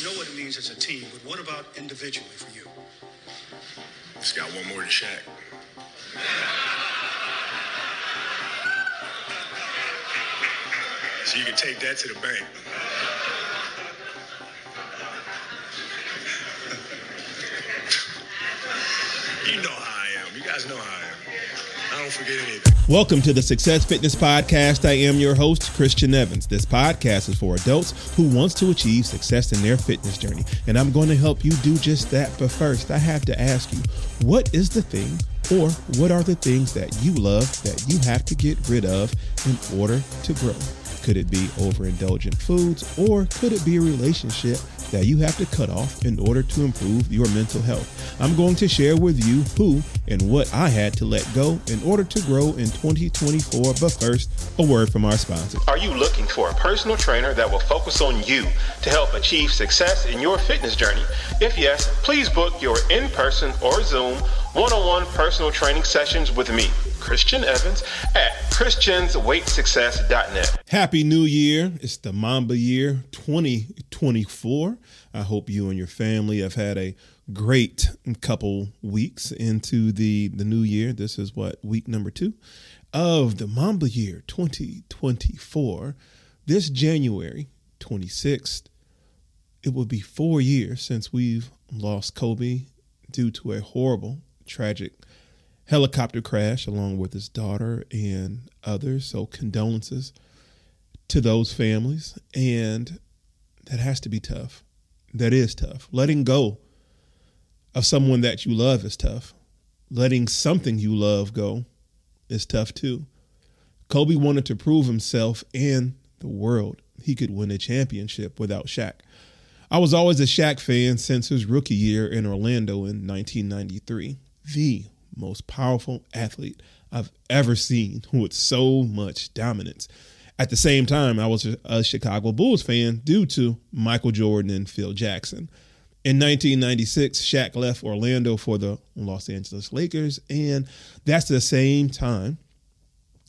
We know what it means as a team, but what about individually for you? Just got one more than Shaq. So you can take that to the bank. You know how I am. You guys know how I am. I don't forget anything. Welcome to the Success Fitness Podcast. I am your host, Christian Evans. This podcast is for adults who wants to achieve success in their fitness journey. And I'm going to help you do just that. But first, I have to ask you, what is the thing or what are the things that you love that you have to get rid of in order to grow? Could it be overindulgent foods, or could it be a relationship that you have to cut off in order to improve your mental health? I'm going to share with you who and what I had to let go in order to grow in 2024. But first, a word from our sponsor. Are you looking for a personal trainer that will focus on you to help achieve success in your fitness journey? If yes, please book your in-person or Zoom one-on-one personal training sessions with me, Christian Evans, at christiansweightsuccess.net. Happy New Year. It's the Mamba year 2024. I hope you and your family have had a great couple weeks into the new year. This is week number 2 of the Mamba year 2024. This January 26th, it will be 4 years since we've lost Kobe due to a horrible, tragic helicopter crash along with his daughter and others. So condolences to those families. And that has to be tough. That is tough. Letting go of someone that you love is tough. Letting something you love go is tough too. Kobe wanted to prove himself and the world he could win a championship without Shaq. I was always a Shaq fan since his rookie year in Orlando in 1993. The most powerful athlete I've ever seen with so much dominance. At the same time, I was a Chicago Bulls fan due to Michael Jordan and Phil Jackson. In 1996, Shaq left Orlando for the Los Angeles Lakers, and that's the same time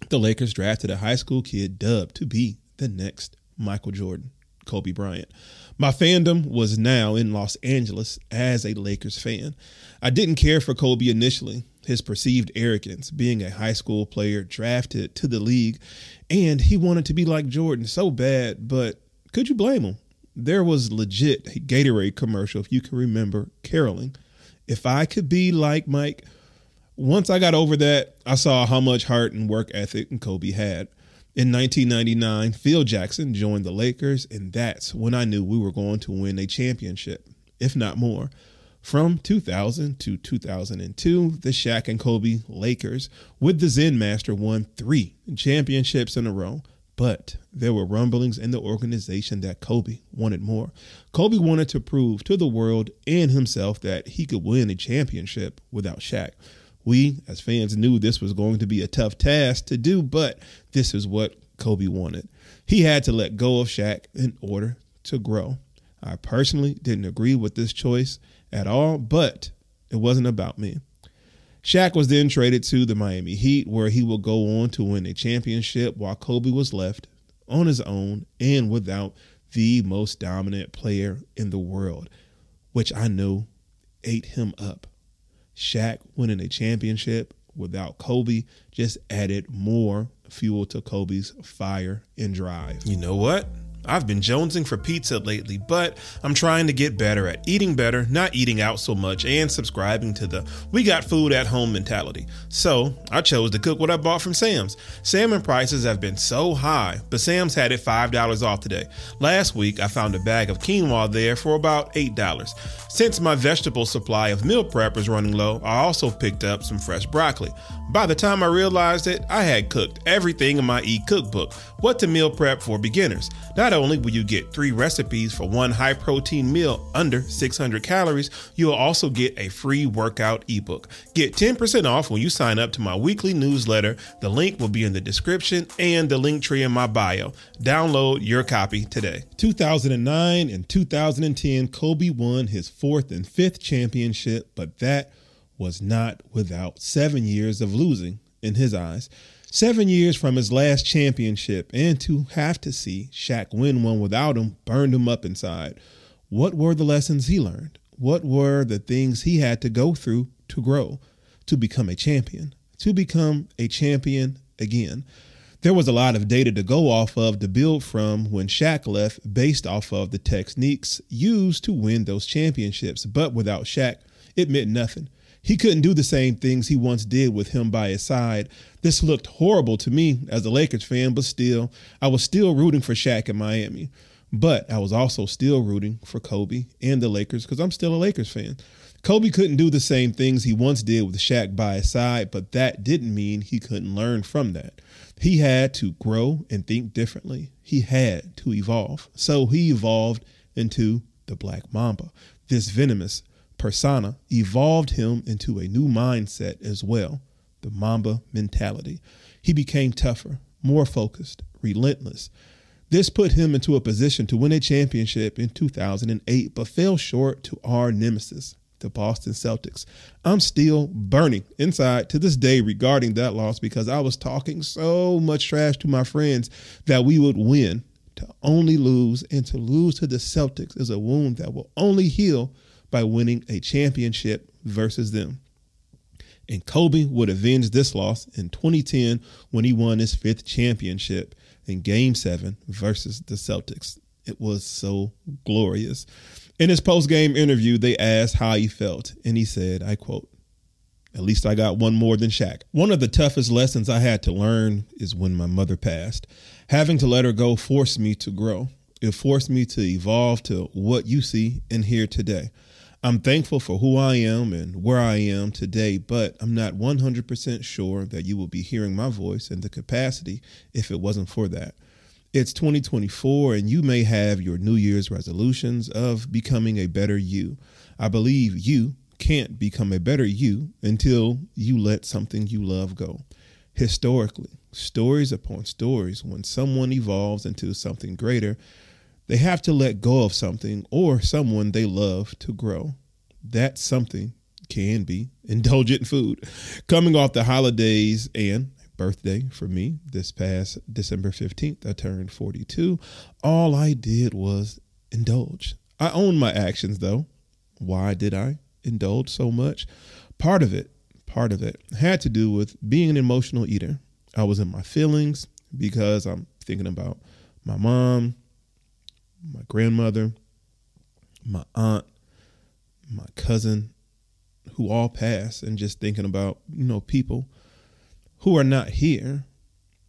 the Lakers drafted a high school kid dubbed to be the next Michael Jordan, Kobe Bryant. My fandom was now in Los Angeles as a Lakers fan. I didn't care for Kobe initially, his perceived arrogance, being a high school player drafted to the league, and he wanted to be like Jordan so bad, but could you blame him? There was legit a Gatorade commercial, if you can remember, caroling, "If I could be like Mike." Once I got over that, I saw how much heart and work ethic Kobe had. In 1999, Phil Jackson joined the Lakers, and that's when I knew we were going to win a championship, if not more. From 2000 to 2002, the Shaq and Kobe Lakers with the Zen Master won 3 championships in a row. But there were rumblings in the organization that Kobe wanted more. Kobe wanted to prove to the world and himself that he could win a championship without Shaq. We, as fans, knew this was going to be a tough task to do, but this is what Kobe wanted. He had to let go of Shaq in order to grow. I personally didn't agree with this choice at all, but it wasn't about me. Shaq was then traded to the Miami Heat, where he would go on to win a championship while Kobe was left on his own and without the most dominant player in the world, which I knew ate him up. Shaq winning a championship without Kobe just added more fuel to Kobe's fire and drive. You know what? I've been jonesing for pizza lately, but I'm trying to get better at eating better, not eating out so much, and subscribing to the we got food at home mentality. So I chose to cook what I bought from Sam's. Salmon prices have been so high, but Sam's had it $5 off today. Last week, I found a bag of quinoa there for about $8. Since my vegetable supply of meal prep is running low, I also picked up some fresh broccoli. By the time I realized it, I had cooked everything in my e-cookbook, What to Meal Prep for Beginners. Not only will you get 3 recipes for one high-protein meal under 600 calories, you'll also get a free workout ebook. Get 10% off when you sign up to my weekly newsletter. The link will be in the description and the link tree in my bio. Download your copy today. 2009 and 2010, Kobe won his 4th and 5th championship, but that was not without 7 years of losing in his eyes. 7 years from his last championship, and to have to see Shaq win one without him burned him up inside. What were the lessons he learned? What were the things he had to go through to grow, to become a champion again? There was a lot of data to go off of to build from when Shaq left based off of the techniques used to win those championships. But without Shaq, it meant nothing. He couldn't do the same things he once did with him by his side. This looked horrible to me as a Lakers fan, but still, I was still rooting for Shaq in Miami. But I was also still rooting for Kobe and the Lakers because I'm still a Lakers fan. Kobe couldn't do the same things he once did with Shaq by his side, but that didn't mean he couldn't learn from that. He had to grow and think differently. He had to evolve. So he evolved into the Black Mamba. This venomous persona evolved him into a new mindset as well, the Mamba mentality. He became tougher, more focused, relentless. This put him into a position to win a championship in 2008, but fell short to our nemesis, the Boston Celtics. I'm still burning inside to this day regarding that loss because I was talking so much trash to my friends that we would win, to only lose, and to lose to the Celtics is a wound that will only heal by winning a championship versus them. And Kobe would avenge this loss in 2010 when he won his 5th championship in Game 7 versus the Celtics. It was so glorious. In his post-game interview, they asked how he felt, and he said, I quote, "At least I got one more than Shaq." One of the toughest lessons I had to learn is when my mother passed. Having to let her go forced me to grow. It forced me to evolve to what you see and hear today. I'm thankful for who I am and where I am today, but I'm not 100% sure that you will be hearing my voice in the capacity if it wasn't for that. It's 2024 and you may have your New Year's resolutions of becoming a better you. I believe you can't become a better you until you let something you love go. Historically, stories upon stories, when someone evolves into something greater, they have to let go of something or someone they love to grow. That something can be indulgent food. Coming off the holidays and birthday for me this past December 15th, I turned 42. All I did was indulge. I own my actions though. Why did I indulge so much? Part of it had to do with being an emotional eater. I was in my feelings because I'm thinking about my mom, my grandmother, my aunt, my cousin, who all passed, and just thinking about, people who are not here.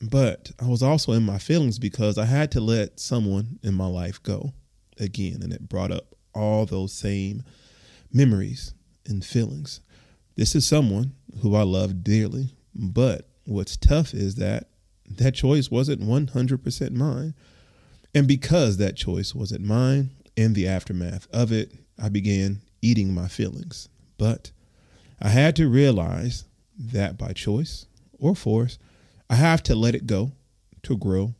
But I was also in my feelings because I had to let someone in my life go again, and it brought up all those same memories and feelings. This is someone who I love dearly, but what's tough is that choice wasn't 100% mine. And because that choice wasn't mine, in the aftermath of it, I began eating my feelings. But I had to realize that by choice or force, I have to let it go to grow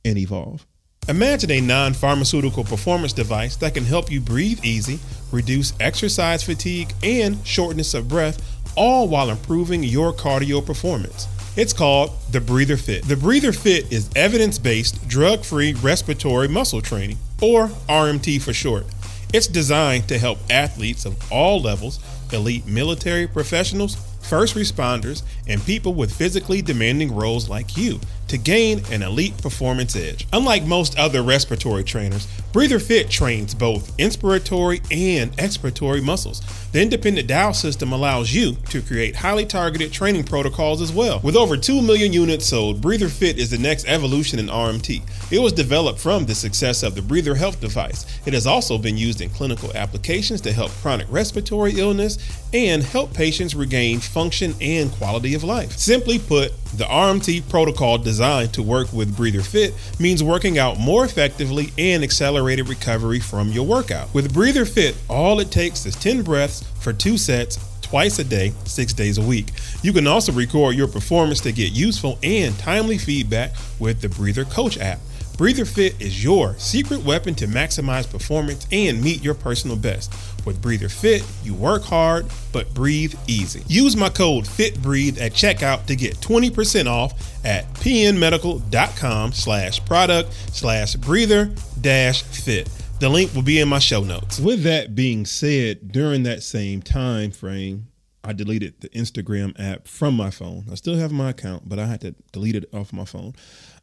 and evolve. Imagine a non-pharmaceutical performance device that can help you breathe easy, reduce exercise fatigue, and shortness of breath, all while improving your cardio performance. It's called the Breather Fit. The Breather Fit is evidence-based, drug-free respiratory muscle training, or RMT for short. It's designed to help athletes of all levels, elite military professionals, first responders, and people with physically demanding roles like you to gain an elite performance edge. Unlike most other respiratory trainers, Breather Fit trains both inspiratory and expiratory muscles. The independent dial system allows you to create highly targeted training protocols as well. With over 2 million units sold, Breather Fit is the next evolution in RMT. It was developed from the success of the Breather Health device. It has also been used in clinical applications to help chronic respiratory illness and help patients regain function and quality of life. Simply put, the RMT protocol designed to work with Breather Fit means working out more effectively and accelerated recovery from your workout. With Breather Fit, all it takes is 10 breaths for 2 sets, twice a day, 6 days a week. You can also record your performance to get useful and timely feedback with the Breather Coach app. Breather Fit is your secret weapon to maximize performance and meet your personal best. With Breather Fit, you work hard, but breathe easy. Use my code FITBREATHE at checkout to get 20% off at pnmedical.com/product/breather-fit. The link will be in my show notes. With that being said, during that same time frame, I deleted the Instagram app from my phone. I still have my account, but I had to delete it off my phone.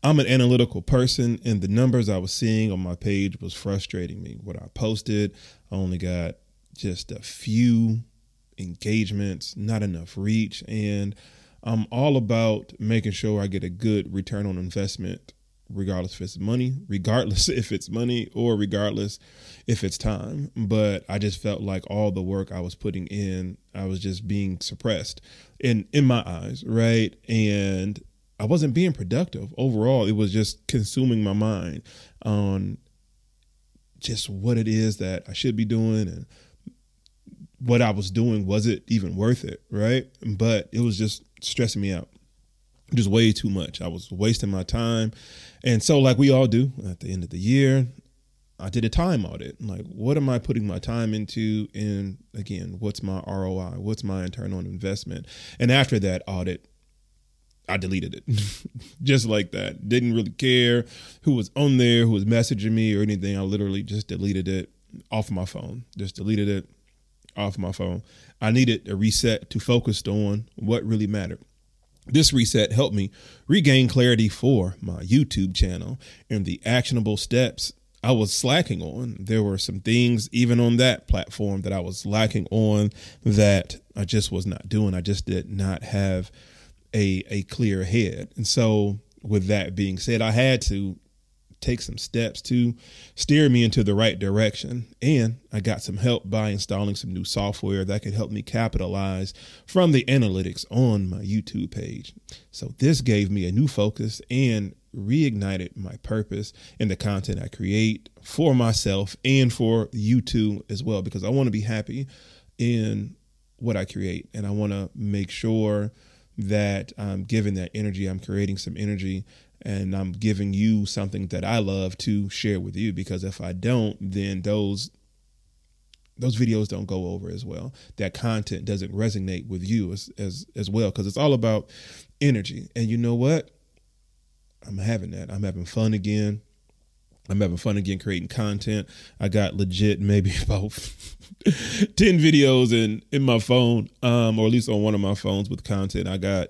I'm an analytical person, and the numbers I was seeing on my page was frustrating me. What I posted, I only got just a few engagements, not enough reach, and I'm all about making sure I get a good return on investment, regardless if it's money, or regardless if it's time. But I just felt like all the work I was putting in, I was just being suppressed in my eyes, right? And I wasn't being productive overall. It was just consuming my mind on just what it is that I should be doing, and what I was doing, was it even worth it, right? But it was just stressing me out. Just way too much. I was wasting my time. And so, like we all do at the end of the year, I did a time audit. Like, what am I putting my time into? And again, what's my ROI? What's my internal investment? And after that audit, I deleted it just like that. Didn't really care who was on there, who was messaging me or anything. I literally just deleted it off my phone. Just deleted it off my phone. I needed a reset to focus on what really mattered. This reset helped me regain clarity for my YouTube channel and the actionable steps I was slacking on. There were some things even on that platform that I was lacking on that I just was not doing. I just did not have a clear head. And so with that being said, I had to take some steps to steer me into the right direction. And I got some help by installing some new software that could help me capitalize from the analytics on my YouTube page. So this gave me a new focus and reignited my purpose in the content I create for myself and for YouTube as well, because I want to be happy in what I create. And I want to make sure that I'm giving that energy, I'm creating some energy, and I'm giving you something that I love to share with you. Because if I don't, then those videos don't go over as well. That content doesn't resonate with you as well, because it's all about energy. And you know what? I'm having that. I'm having fun again. Creating content. I got legit maybe about 10 videos in my phone, or at least on one of my phones with content. I got,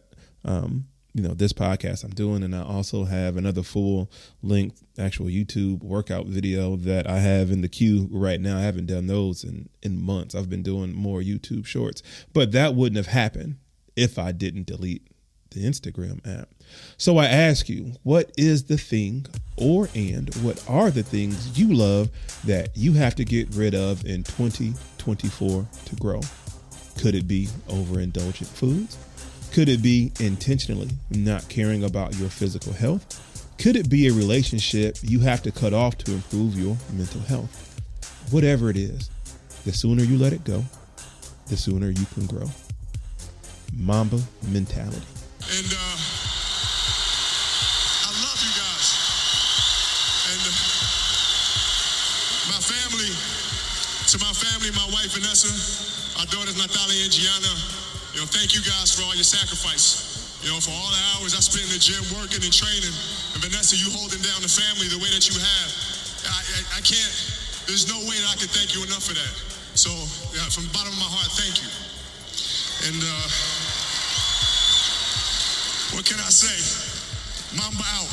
this podcast I'm doing, and I also have another full length actual YouTube workout video that I have in the queue right now. I haven't done those in months. I've been doing more YouTube shorts, but that wouldn't have happened if I didn't delete the Instagram app. So I ask you, what is the thing and what are the things you love that you have to get rid of in 2024 to grow? Could it be overindulgent foods? Could it be intentionally not caring about your physical health? Could it be a relationship you have to cut off to improve your mental health? Whatever it is, the sooner you let it go, the sooner you can grow. Mamba mentality. And I love you guys. And to my family, my wife Vanessa, our daughters Natalia and Gianna, thank you guys for all your sacrifice. For all the hours I spent in the gym working and training. And Vanessa, you holding down the family the way that you have. I can't, there's no way that I can thank you enough for that. So from the bottom of my heart, thank you. And what can I say? Mamba out.